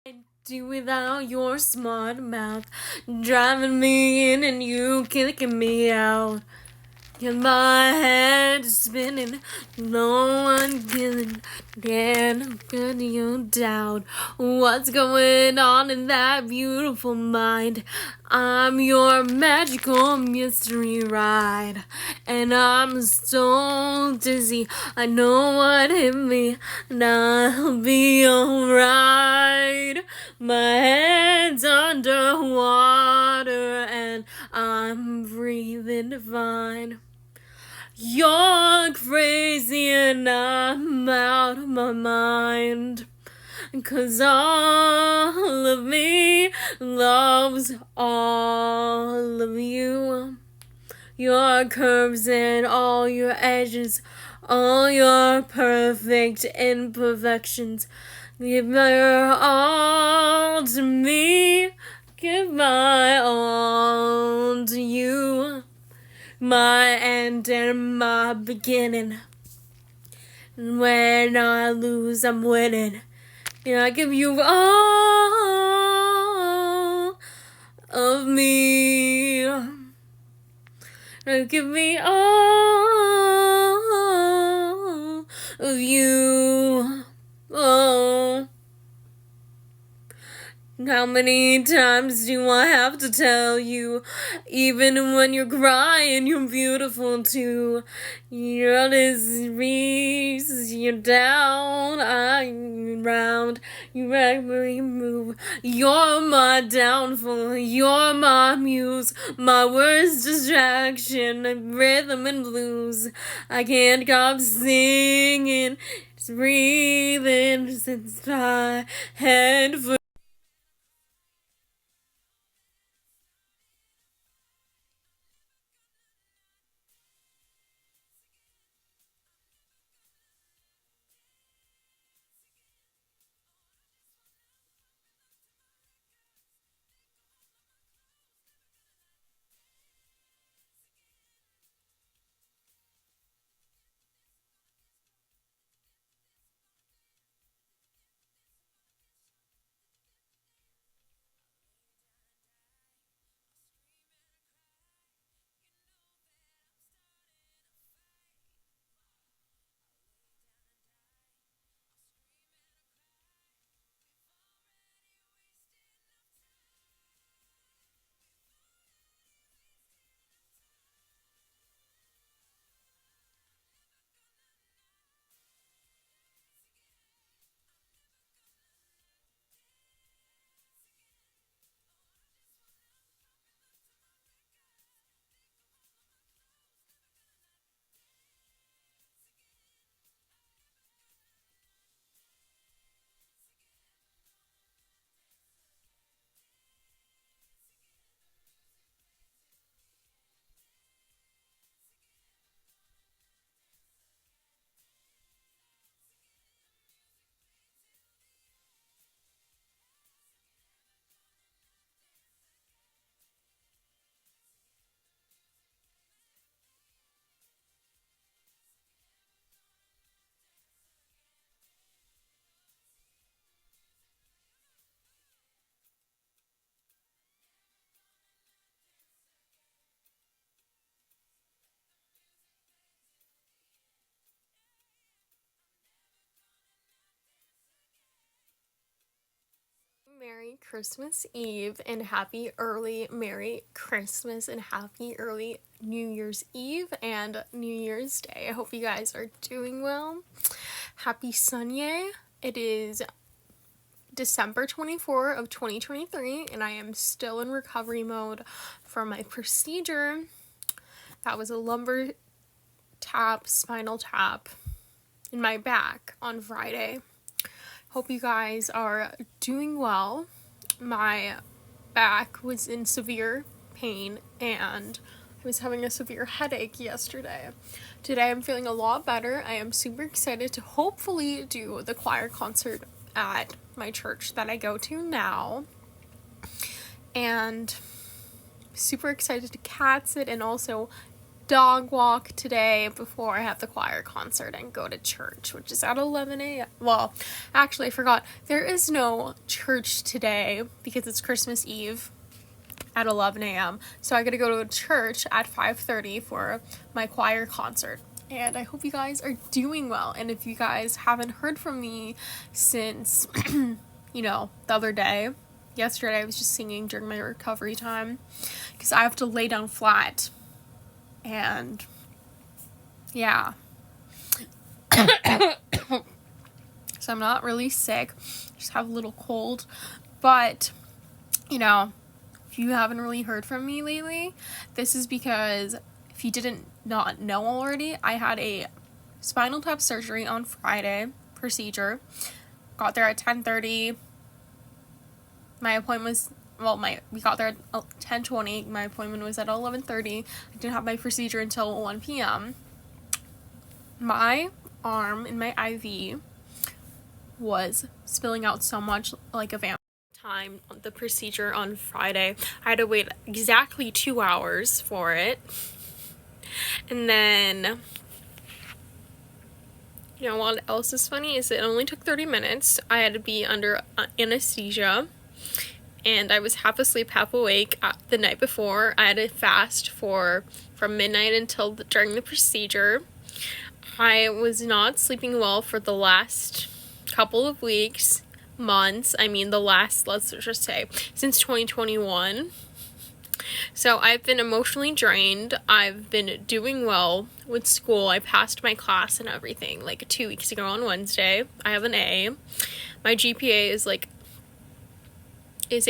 Do without your smart mouth, driving me in and you kicking me out. Get my head spinning, no one can put you down. What's going on in that beautiful mind? I'm your magical mystery ride, and I'm so dizzy. I know what hit me, and I'll be alright. My head's underwater, and I'm breathing fine. You're crazy and I'm out of my mind. 'Cause all of me loves all of you. Your curves and all your edges, all your perfect imperfections. Give your all to me, give my all to you. My end and my beginning. And when I lose, I'm winning. And I give you all of me. And give me all of you. Oh. How many times do I have to tell you? Even when you're crying, you're beautiful too. You're this you're down, I'm round. You every move. You're my downfall. You're my muse. My worst distraction. Rhythm and blues. I can't stop singing. Just breathing since my head. Merry Christmas Eve and happy early Merry Christmas and happy early New Year's Eve and New Year's Day. I hope you guys are doing well. Happy Sunday. It is December 24 of 2023 and I am still in recovery mode from my procedure. That was a lumbar tap, spinal tap in my back on Friday. Hope you guys are doing well. My back was in severe pain and I was having a severe headache yesterday. Today I'm feeling a lot better. I am super excited to hopefully do the choir concert at my church that I go to now. And super excited to cat sit and also dog walk today before I have the choir concert and go to church, which is at 11 a.m. Well, actually, I forgot. There is no church today because it's Christmas Eve at 11 a.m. So I gotta go to church at 5:30 for my choir concert. And I hope you guys are doing well. And if you guys haven't heard from me since, the other day, yesterday I was just singing during my recovery time because I have to lay down flat. And yeah. So I'm not really sick. Just have a little cold. But, if you haven't really heard from me lately, this is because if you didn't not know already, I had a spinal tap surgery on Friday, procedure. Got there at 10:30. My appointment was, we got there at 10:20. My appointment was at 11:30. I didn't have my procedure until 1 p.m. My arm in my IV was spilling out so much like a vampire. Time on the procedure on Friday, I had to wait exactly 2 hours for it. And then, what else is funny is it only took 30 minutes. I had to be under anesthesia, and I was half asleep, half awake the night before. I had to fast from midnight until during the procedure. I was not sleeping well for the last couple of weeks, months. Let's just say, since 2021. So I've been emotionally drained. I've been doing well with school. I passed my class and everything like 2 weeks ago on Wednesday. I have an A. My GPA is a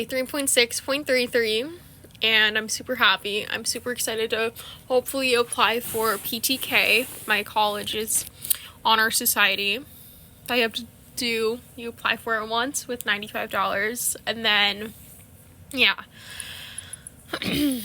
3.6.33, and I'm super happy. I'm super excited to hopefully apply for PTK, my college's honor society. You apply for it once with $95, and then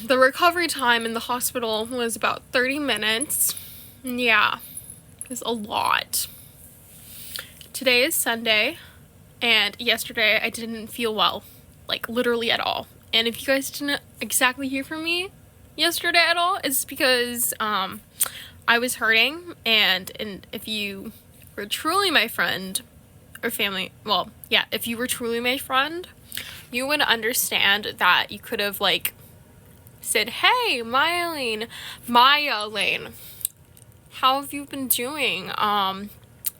the recovery time in the hospital was about 30 minutes. Yeah, it was a lot. Today is Sunday, and yesterday I didn't feel well, literally at all. And if you guys didn't exactly hear from me yesterday at all, it's because I was hurting, and if you were truly my friend or family, if you were truly my friend, you would understand that you could have said, "Hey, MayaLane, how have you been doing?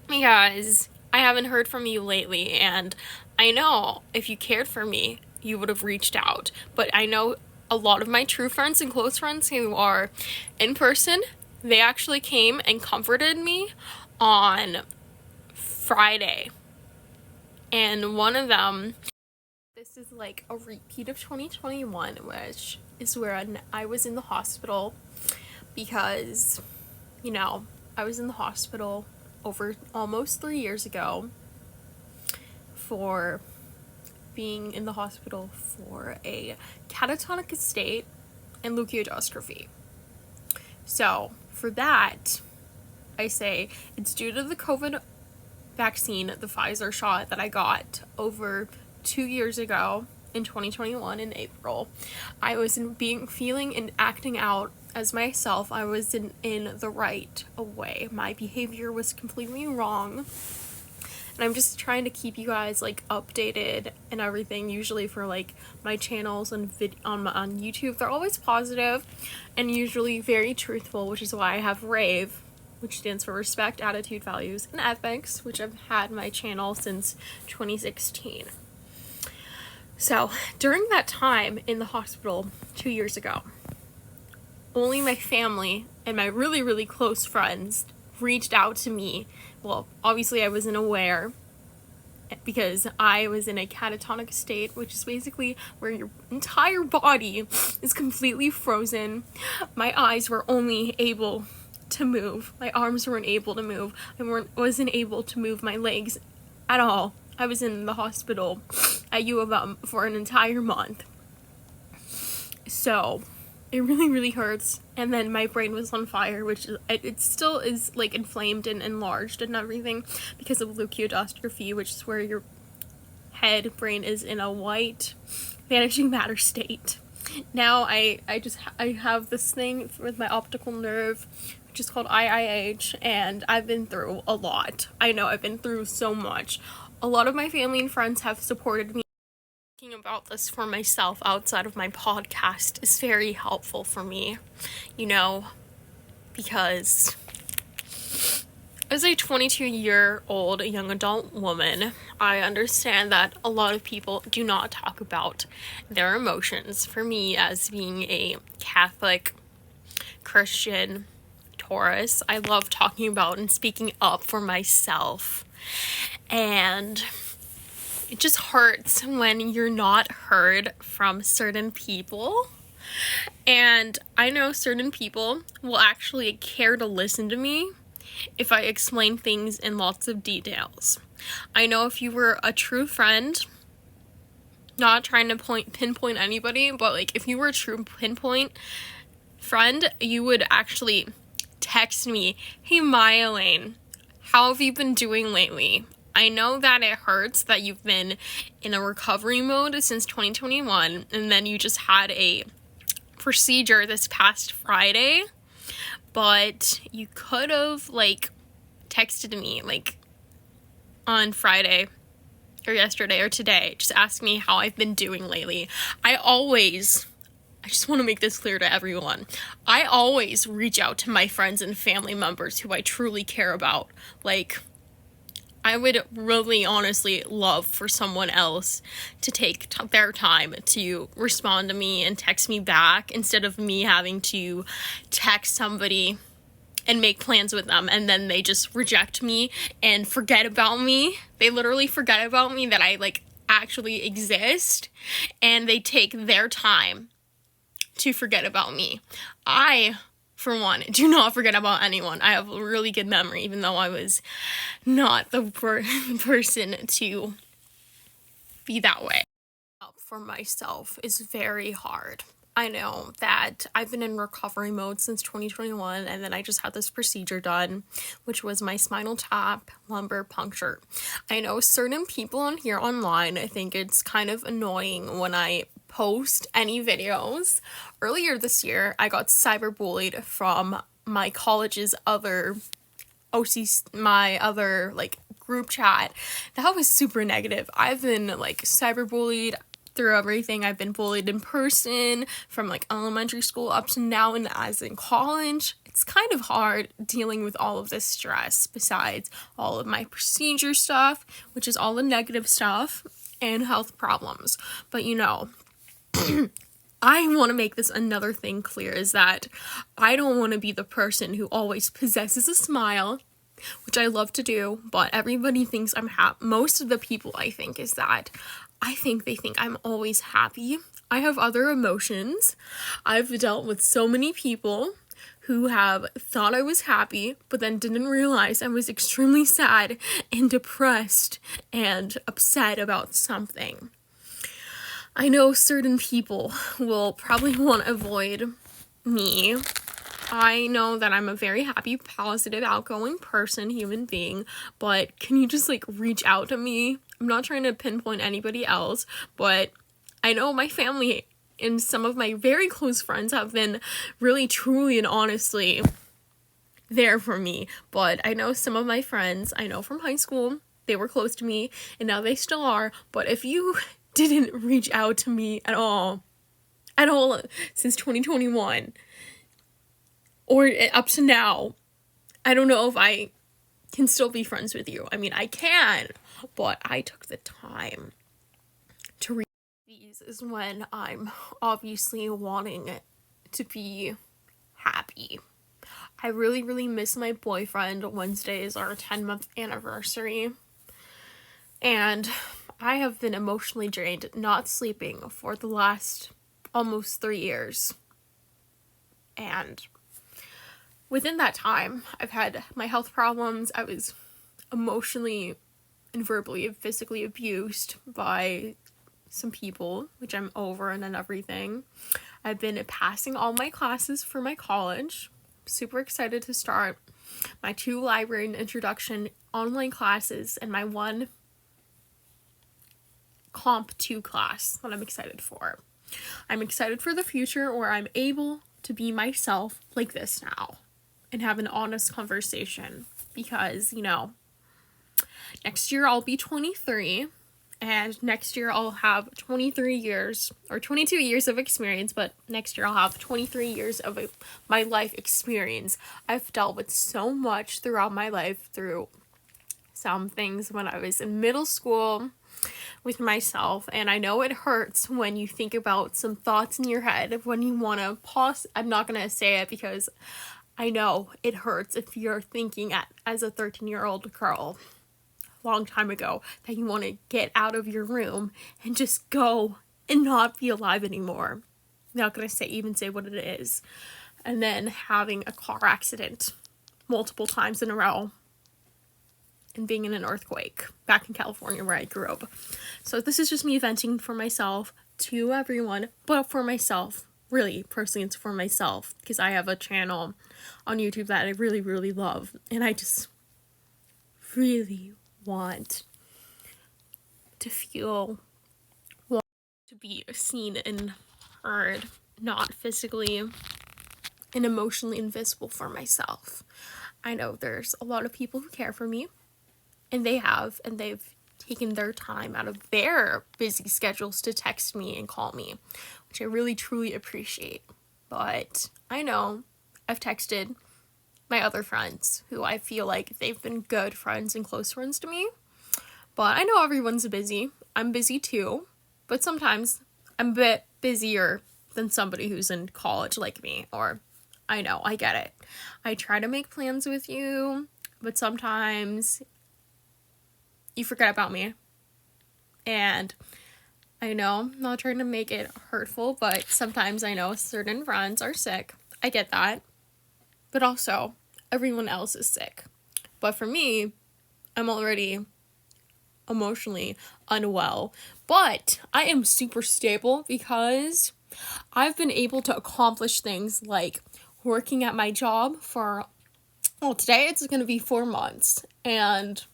Because I haven't heard from you lately, and I know if you cared for me, you would have reached out. But I know a lot of my true friends and close friends who are in person, they actually came and comforted me on Friday. And one of them, this is a repeat of 2021, which is where I was in the hospital because, I was in the hospital over almost 3 years ago for being in the hospital for a catatonic state and leukodystrophy. So for that, I say it's due to the COVID vaccine, the Pfizer shot that I got over 2 years ago in 2021 in April. I was feeling and acting out as myself. I was in the right way. My behavior was completely wrong. And I'm just trying to keep you guys updated and everything. Usually for my channels and on YouTube, they're always positive and usually very truthful, which is why I have RAVE, which stands for Respect, Attitude, Values, and Ethics, which I've had my channel since 2016. So during that time in the hospital 2 years ago, only my family and my really, really close friends reached out to me. Well, obviously I wasn't aware because I was in a catatonic state, which is basically where your entire body is completely frozen. My eyes were only able to move. My arms weren't able to move. I wasn't able to move my legs at all. I was in the hospital at U of M for an entire month. So it really, really hurts. And then my brain was on fire, which it still is inflamed and enlarged and everything because of leukodystrophy, which is where your brain is in a white vanishing matter state. now I have this thing with my optical nerve, which is called IIH, and I've been through a lot. I know I've been through so much. A lot of my family and friends have supported me. Thinking about this for myself outside of my podcast is very helpful for me, you know, because as a 22-year-old young adult woman, I understand that a lot of people do not talk about their emotions. For me, as being a Catholic Christian Taurus, I love talking about and speaking up for myself. And it just hurts when you're not heard from certain people. And I know certain people will actually care to listen to me if I explain things in lots of details. I know if you were a true friend, not trying to pinpoint anybody, but like if you were a true pinpoint friend, you would actually text me, "Hey MayaLane, how have you been doing lately? I know that it hurts that you've been in a recovery mode since 2021, and then you just had a procedure this past Friday, but you could have like texted me like on Friday or yesterday or today, just ask me how I've been doing lately." I just want to make this clear to everyone. I always reach out to my friends and family members who I truly care about. Like, I would really honestly love for someone else to take their time to respond to me and text me back instead of me having to text somebody and make plans with them and then they just reject me and forget about me. They literally forget about me, that I like actually exist, and they take their time to forget about me. I, for one, do not forget about anyone. I have a really good memory, even though I was not the person to be that way. For myself is very hard. I know that I've been in recovery mode since 2021, and then I just had this procedure done, which was my spinal tap lumbar puncture. I know certain people on here online, I think it's kind of annoying when I post any videos. Earlier this year, I got cyberbullied from my college's other my other like group chat. That was super negative. I've been like cyberbullied through everything. I've been bullied in person from like elementary school up to now, and as in college. It's kind of hard dealing with all of this stress besides all of my procedure stuff, which is all the negative stuff, and health problems. But you know, I want to make this another thing clear, is that I don't want to be the person who always possesses a smile, which I love to do, but everybody thinks I'm happy. Most of the people, I think, is that they think I'm always happy. I have other emotions. I've dealt with so many people who have thought I was happy, but then didn't realize I was extremely sad and depressed and upset about something. I know certain people will probably want to avoid me. I know that I'm a very happy, positive, outgoing person, human being, but can you just like reach out to me? I'm not trying to pinpoint anybody else, but I know my family and some of my very close friends have been really, truly, and honestly there for me. But I know some of my friends, I know from high school, they were close to me, and now they still are. But if you didn't reach out to me at all since 2021, or up to now, I don't know if I can still be friends with you. I mean, I can, but I took the time to read these is when I'm obviously wanting to be happy. I really, really miss my boyfriend. Wednesday is our 10-month anniversary, and I have been emotionally drained, not sleeping for the last almost 3 years. And within that time, I've had my health problems. I was emotionally and verbally and physically abused by some people, which I'm over and everything. I've been passing all my classes for my college. Super excited to start my 2 library and introduction online classes and my 1 comp 2 class that I'm excited for. I'm excited for the future where I'm able to be myself like this now and have an honest conversation, because, you know, next year I'll be 23, and next year I'll have 23 years or 22 years of experience, but next year I'll have 23 years of my life experience. I've dealt with so much throughout my life, through some things when I was in middle school with myself, and I know it hurts when you think about some thoughts in your head, when you want to pause. I'm not going to say it because I know it hurts if you're thinking as a 13-year-old girl long time ago that you want to get out of your room and just go and not be alive anymore. I'm not going to even say what it is. And then having a car accident multiple times in a row and being in an earthquake back in California where I grew up. So this is just me venting for myself to everyone, but for myself, really, personally, it's for myself, because I have a channel on YouTube that I really, really love, and I just really want to feel, want to be seen and heard, not physically and emotionally invisible for myself. I know there's a lot of people who care for me, and they've taken their time out of their busy schedules to text me and call me, which I really truly appreciate. But I know I've texted my other friends who I feel like they've been good friends and close friends to me. But I know everyone's busy. I'm busy too. But sometimes I'm a bit busier than somebody who's in college like me. Or, I know, I get it. I try to make plans with you, but sometimes you forget about me. And I know I'm not trying to make it hurtful, but sometimes I know certain friends are sick. I get that. But also, everyone else is sick. But for me, I'm already emotionally unwell. But I am super stable because I've been able to accomplish things like working at my job for, today it's going to be 4 months. And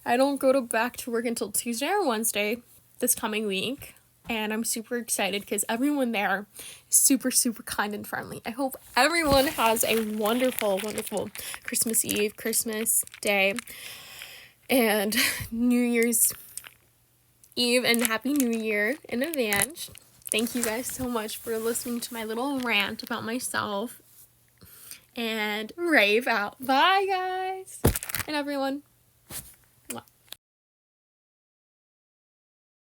I don't go back to work until Tuesday or Wednesday this coming week. And I'm super excited because everyone there is super, super kind and friendly. I hope everyone has a wonderful, wonderful Christmas Eve, Christmas Day, and New Year's Eve, and Happy New Year in advance. Thank you guys so much for listening to my little rant about myself. And rave out. Bye, guys. And everyone.